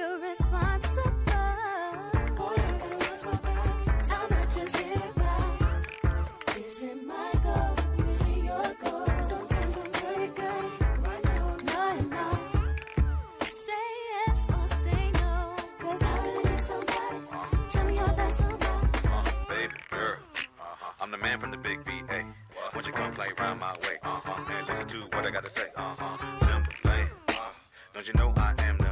you're responsible. Boy, I gotta watch my back. I'm not just here right. Is it my goal? Is it your goal? Sometimes I'm very good. Right now I'm not enough. Say yes or say no. Cause I really need somebody. Tell me you're that somebody. Baby girl, I'm the man from the big VA. Won't you come play round my way? And listen to what I gotta say. Simple, don't you know I am the